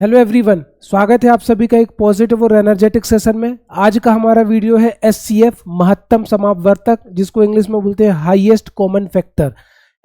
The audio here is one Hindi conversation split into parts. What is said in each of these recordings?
हेलो एवरीवन, स्वागत है आप सभी का एक पॉजिटिव और एनर्जेटिक सेशन में। आज का हमारा वीडियो है एचसीएफ महत्तम समापवर्तक, जिसको इंग्लिश में बोलते हैं हाईएस्ट कॉमन फैक्टर।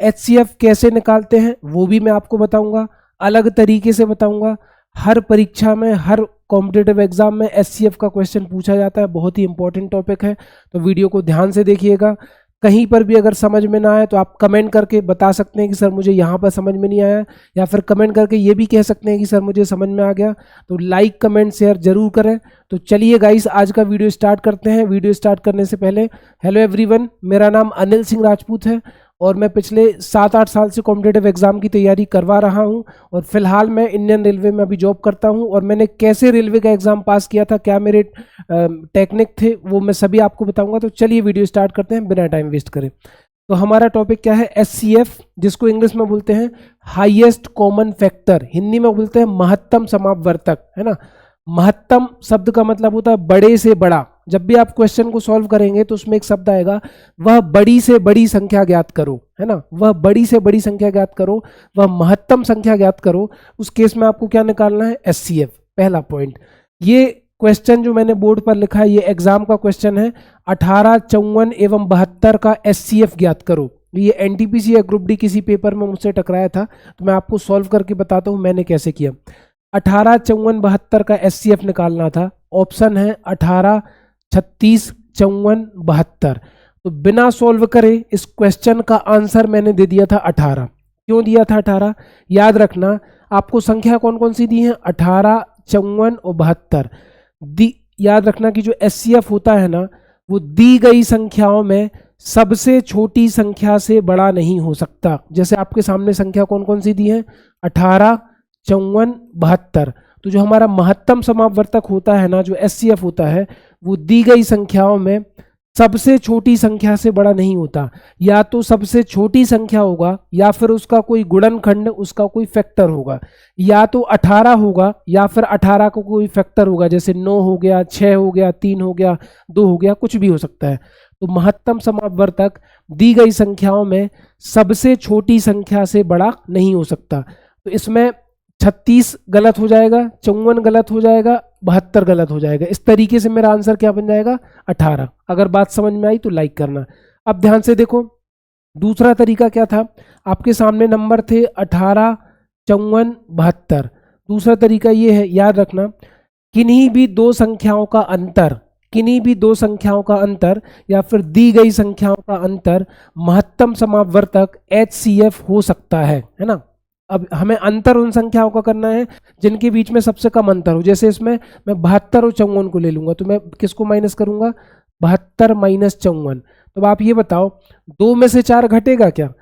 एचसीएफ कैसे निकालते हैं वो भी मैं आपको बताऊंगा, अलग तरीके से बताऊंगा। हर परीक्षा में, हर कॉम्पिटिटिव एग्जाम में एचसीएफ का क्वेश्चन पूछा जाता है, बहुत ही इंपॉर्टेंट टॉपिक है, तो वीडियो को ध्यान से देखिएगा। कहीं पर भी अगर समझ में ना आए तो आप कमेंट करके बता सकते हैं कि सर मुझे यहाँ पर समझ में नहीं आया, या फिर कमेंट करके ये भी कह सकते हैं कि सर मुझे समझ में आ गया। तो लाइक कमेंट शेयर जरूर करें। तो चलिए गाइस, आज का वीडियो स्टार्ट करते हैं। वीडियो स्टार्ट करने से पहले हेलो एवरीवन, मेरा नाम अनिल सिंह राजपूत है और मैं पिछले 7-8 साल से कॉम्पिटिटिव एग्जाम की तैयारी करवा रहा हूं और फिलहाल मैं इंडियन रेलवे में अभी जॉब करता हूं। और मैंने कैसे रेलवे का एग्जाम पास किया था, क्या मेरे टेक्निक थे, वो मैं सभी आपको बताऊंगा। तो चलिए वीडियो स्टार्ट करते हैं बिना टाइम वेस्ट करें। तो हमारा टॉपिक क्या है? एचसीएफ, जिसको इंग्लिश में बोलते हैं हाईएस्ट कॉमन फैक्टर, हिंदी में बोलते हैं महत्तम समापवर्तक, है ना। महत्तम शब्द का मतलब होता है बड़े से बड़ा। जब भी आप क्वेश्चन को सॉल्व करेंगे तो उसमें एक शब्द आएगा, वह बड़ी से बड़ी संख्या ज्ञात करो, है ना। वह बड़ी से बड़ी संख्या ज्ञात करो, वह महत्तम संख्या ज्ञात करो। उस केस में आपको क्या निकालना है? एचसीएफ, पहला पॉइंट। ये क्वेश्चन जो मैंने बोर्ड पर लिखा है, ये एग्जाम का क्वेश्चन है। 18, 54 एवं 72 का एचसीएफ ज्ञात करो। ये एनटीपीसी या ग्रुप डी किसी पेपर में मुझसे टकराया था, तो मैं आपको सॉल्व करके बताता हूँ मैंने कैसे किया। 18, 54, 72 का एचसीएफ निकालना था। ऑप्शन है 18, 36, 54, 72। तो बिना सॉल्व करे इस क्वेश्चन का आंसर मैंने दे दिया था 18। क्यों दिया था 18? याद रखना, आपको संख्या कौन कौन सी दी है? 18, 54 और 72। याद रखना कि जो एचसीएफ होता है ना, वो दी गई संख्याओं में सबसे छोटी संख्या से बड़ा नहीं हो सकता। जैसे आपके सामने संख्या कौन कौन सी दी है? 18, 54, 72। तो जो हमारा महत्तम समापवर्तक होता है ना, जो एचसीएफ होता है, वो दी गई संख्याओं में सबसे छोटी संख्या से बड़ा नहीं होता। या तो सबसे छोटी संख्या होगा, या फिर उसका कोई गुणनखंड, उसका कोई फैक्टर होगा। या तो 18 होगा, या फिर 18 का कोई फैक्टर होगा, जैसे 9 हो गया, 6 हो गया, 3 हो गया, 2 हो गया, कुछ भी हो सकता है। तो महत्तम समापवर्तक दी गई संख्याओं में सबसे छोटी संख्या से बड़ा नहीं हो सकता। तो इसमें 36 गलत हो जाएगा, 54 गलत हो जाएगा, 72 गलत हो जाएगा। इस तरीके से मेरा आंसर क्या बन जाएगा? 18। अगर बात समझ में आई तो लाइक करना। अब ध्यान से देखो, दूसरा तरीका क्या था? आपके सामने नंबर थे 18, 54, 72। दूसरा तरीका ये है, याद रखना, किन्हीं भी दो संख्याओं का अंतर, किन्हीं भी दो संख्याओं का अंतर या फिर दी गई संख्याओं का अंतर महत्तम समापवर्तक एचसीएफ हो सकता है ना। अब हमें अंतर उन संख्याओं का करना है जिनके बीच में सबसे कम अंतर हो। जैसे इसमें मैं 72 और 54 को ले लूंगा, तो मैं किसको माइनस करूंगा? 72 माइनस 54। तो आप ये बताओ, 2 में से 4 घटेगा क्या?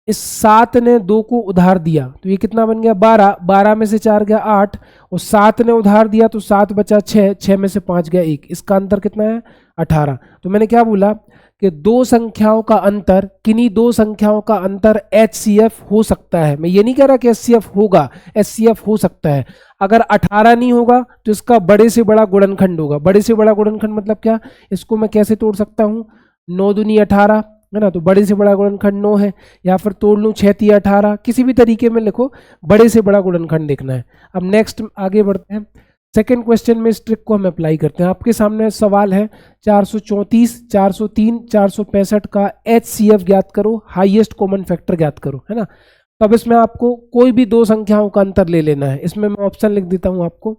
इस 7 ने 2 को उधार दिया, तो ये कितना बन गया? 12। 12 में से 4 गया 8, और 7 ने उधार दिया तो 7 बचा 6, 6 में से 5 गया 1। इसका अंतर कितना है? 18। तो मैंने क्या बोला कि दो संख्याओं का अंतर, किन्हीं दो संख्याओं का अंतर एचसीएफ हो सकता है। मैं ये नहीं कह रहा कि एचसीएफ होगा, एचसीएफ हो सकता है। अगर 18 नहीं होगा तो इसका बड़े से बड़ा गुणनखंड होगा। बड़े से बड़ा गुणनखंड मतलब क्या? इसको मैं कैसे तोड़ सकता हूँ? 9 दूनी 18, है ना। तो बड़े से बड़ा गुणनखंड 9 है। या फिर तोड़ लूँ 6 तिया 18, किसी भी तरीके में लिखो, बड़े से बड़ा गुणनखंड देखना है। अब नेक्स्ट आगे बढ़ते हैं। सेकेंड क्वेश्चन में इस ट्रिक को हम अप्लाई करते हैं। आपके सामने सवाल है 434, 403, 465 का एचसीएफ ज्ञात करो, हाईएस्ट कॉमन फैक्टर ज्ञात करो, है ना। तो अब इसमें आपको कोई भी दो संख्याओं का अंतर ले लेना है। इसमें मैं ऑप्शन लिख देता हूं आपको।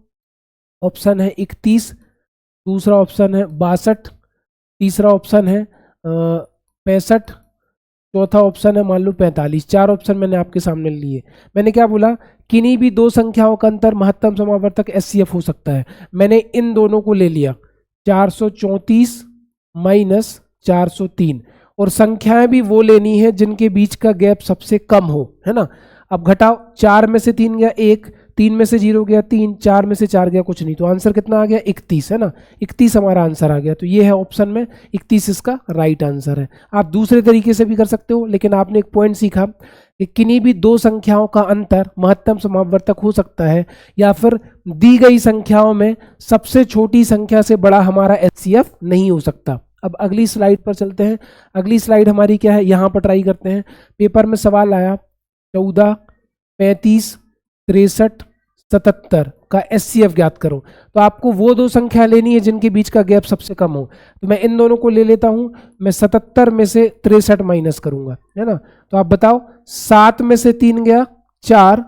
ऑप्शन है 31, दूसरा ऑप्शन है 62, तीसरा ऑप्शन है 65, चौथा ऑप्शन है मान लो 45। 4 ऑप्शन मैंने आपके सामने लिए। मैंने क्या बोला? किन्हीं भी दो संख्याओं का अंतर महत्तम समापवर्तक एचसीएफ हो सकता है। मैंने इन दोनों को ले लिया, 434 माइनस 403, और संख्याएं भी वो लेनी है जिनके बीच का गैप सबसे कम हो, है ना। अब घटाओ, 4 में से 3 गया 1, 3 में से 0 गया 3, 4 में से 4 गया कुछ नहीं, तो आंसर कितना आ गया? 31, है ना। 31 हमारा आंसर आ गया। तो ये है ऑप्शन में 31 इसका राइट आंसर है। आप दूसरे तरीके से भी कर सकते हो, लेकिन आपने एक पॉइंट सीखा कि किन्हीं भी दो संख्याओं का अंतर महत्तम समापवर्तक हो सकता है, या फिर दी गई संख्याओं में सबसे छोटी संख्या से बड़ा हमारा एचसीएफ नहीं हो सकता। अब अगली स्लाइड पर चलते हैं। अगली स्लाइड हमारी क्या है, यहाँ पर ट्राई करते हैं। पेपर में सवाल आया 14, 35, 63, 77 का HCF ज्ञात करो, तो आपको वो दो संख्या लेनी है जिनके बीच का गैप सबसे कम हो। तो मैं इन दोनों को ले लेता हूं, मैं 77 में से 63 माइनस करूंगा, है ना। तो आप बताओ 7 में से 3 गया 4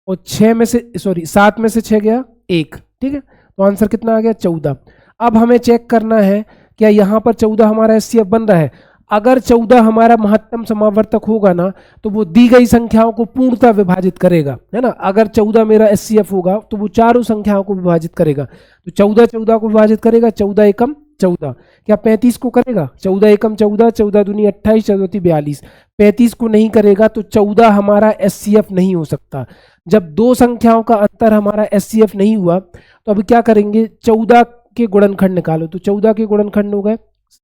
और 7 में से 6 गया 1, ठीक है। तो आंसर कितना आ गया 14। अब हमें चेक करना है क्या यहाँ पर 14 हमारा HCF बन रहा है। अगर 14 हमारा महत्तम समावर्तक होगा ना तो वो दी गई संख्याओं को पूर्णतः विभाजित करेगा, है ना। अगर 14 मेरा HCF होगा तो वो चारों संख्याओं को विभाजित करेगा। तो 14 14 को विभाजित करेगा, 14 एकम 14। क्या 35 को करेगा? 14 एकम 14, 14 दूनी 28, 14 42। 35 को नहीं करेगा तो 14 हमारा HCF नहीं हो सकता। जब दो संख्याओं का अंतर हमारा HCF नहीं हुआ तो अभी क्या करेंगे, 14 के गुणनखंड निकालो। तो 14 के गुणनखंड हो गए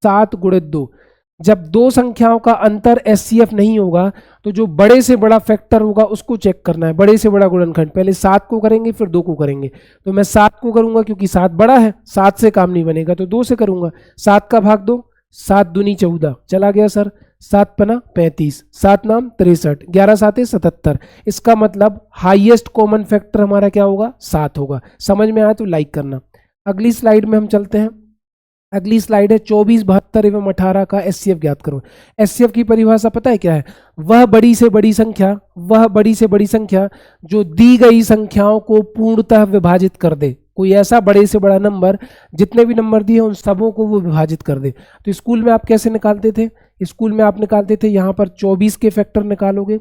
7 गुणित 2। जब दो संख्याओं का अंतर HCF नहीं होगा तो जो बड़े से बड़ा फैक्टर होगा उसको चेक करना है, बड़े से बड़ा गुणनखंड। पहले 7 को करेंगे फिर 2 को करेंगे। तो मैं 7 को करूंगा क्योंकि 7 बड़ा है, 7 से काम नहीं बनेगा तो 2 से करूंगा। 7 का भाग 2, 7 दूनी 14, चला गया सर, 7 पना 35, 7 नाम 63, 11 7 77। इसका मतलब हाईएस्ट कॉमन फैक्टर हमारा क्या होगा? 7 होगा। समझ में आया तो लाइक करना। अगली स्लाइड में हम चलते हैं। अगली स्लाइड है 24, 72 एवं 18 का HCF ज्ञात करो। HCF की परिभाषा पता है क्या है? वह बड़ी से बड़ी संख्या जो दी गई संख्याओं को पूर्णतः विभाजित कर दे। कोई ऐसा बड़े से बड़ा नंबर, जितने भी नंबर दिए उन सबों को वो विभाजित कर दे। तो स्कूल में आप कैसे निकालते थे? स्कूल में आप निकालते थे यहाँ पर 24 के फैक्टर निकालोगे,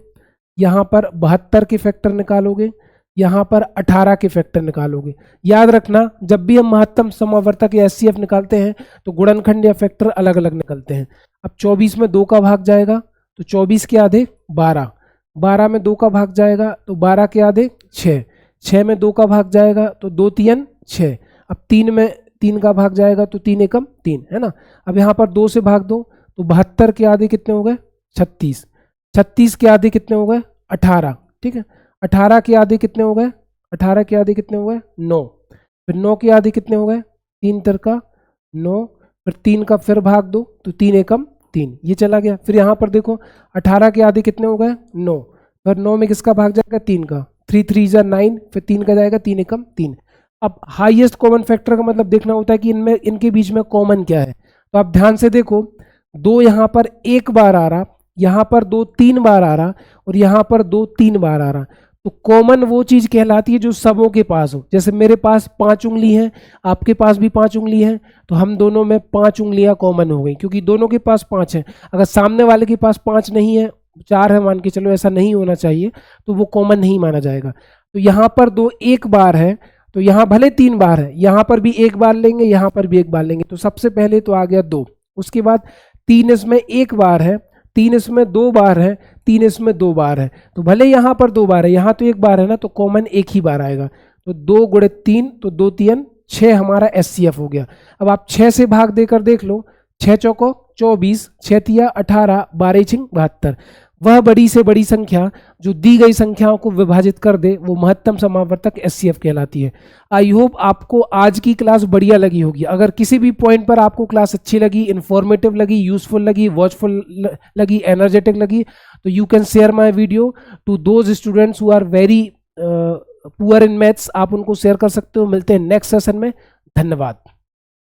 यहाँ पर 72 के फैक्टर निकालोगे, यहाँ पर 18 के फैक्टर निकालोगे। याद रखना जब भी हम महत्तम समावर्तक या HCF निकालते हैं तो गुणनखंड या फैक्टर अलग अलग निकलते हैं। अब 24 में 2 का भाग जाएगा तो 24 के आधे 12, 12 में 2 का भाग जाएगा तो 12 के आधे 6, 6 में 2 का भाग जाएगा तो 2 3 6। अब 3 में 3 का भाग जाएगा तो 3 एकम 3, है ना। अब यहाँ पर 2 से भाग दो तो 72 के आधे कितने हो गए? 36, 36 के आधे कितने हो गए? 18, ठीक है। 18 के आधे कितने हो गए? 18 के आधे कितने हो गए? 9। फिर 9 के आधे कितने हो गए? 3 तिरका 9, फिर 3 का फिर भाग दो तो 3 एकम 3, ये चला गया। फिर यहाँ पर देखो 18 के आधे कितने हो गए? 9। फिर 9 में किसका भाग जाएगा? 3 का, 3 3 9, फिर 3 का जाएगा 3 एकम 3। अब हाईएस्ट कॉमन फैक्टर का मतलब देखना होता है कि इनमें इनके बीच में कॉमन क्या है। तो आप ध्यान से देखो, 2 यहाँ पर 1 बार आ रहा, यहाँ पर 2 3 बार आ रहा और यहाँ पर 2 3 बार आ रहा। तो कॉमन वो चीज कहलाती है जो सबों के पास हो। जैसे मेरे पास 5 उंगली है, आपके पास भी 5 उंगली है, तो हम दोनों में 5 उंगलियां कॉमन हो गई क्योंकि दोनों के पास 5 है। अगर सामने वाले के पास 5 नहीं है, 4 है मान के चलो, ऐसा नहीं होना चाहिए, तो वो कॉमन नहीं माना जाएगा। तो यहाँ पर 2 1 बार है तो यहाँ भले 3 बार है, यहाँ पर भी 1 बार लेंगे, यहाँ पर भी 1 बार लेंगे। तो सबसे पहले तो आ गया 2, उसके बाद 3 इसमें 1 बार है, 3 इसमें 2 बार है, 3 इसमें 2 बार है। तो भले यहाँ पर 2 बार है, यहाँ तो 1 बार है ना, तो कॉमन 1 ही बार आएगा। तो 2 गुणित 3 तो 2 3 6 हमारा HCF हो गया। अब आप 6 से भाग देकर देख लो, 6 चौको 24, 6 तिया 18, 12 छिंग 72। वह बड़ी से बड़ी संख्या जो दी गई संख्याओं को विभाजित कर दे वो महत्तम समावर्तक HCF कहलाती है। आई होप आपको आज की क्लास बढ़िया लगी होगी। अगर किसी भी पॉइंट पर आपको क्लास अच्छी लगी, इन्फॉर्मेटिव लगी, यूजफुल लगी, वॉचफुल लगी, एनर्जेटिक लगी, तो you can share my video to those students who are very poor in maths. आप उनको शेयर कर सकते हो। मिलते हैं नेक्स्ट सेशन में। धन्यवाद।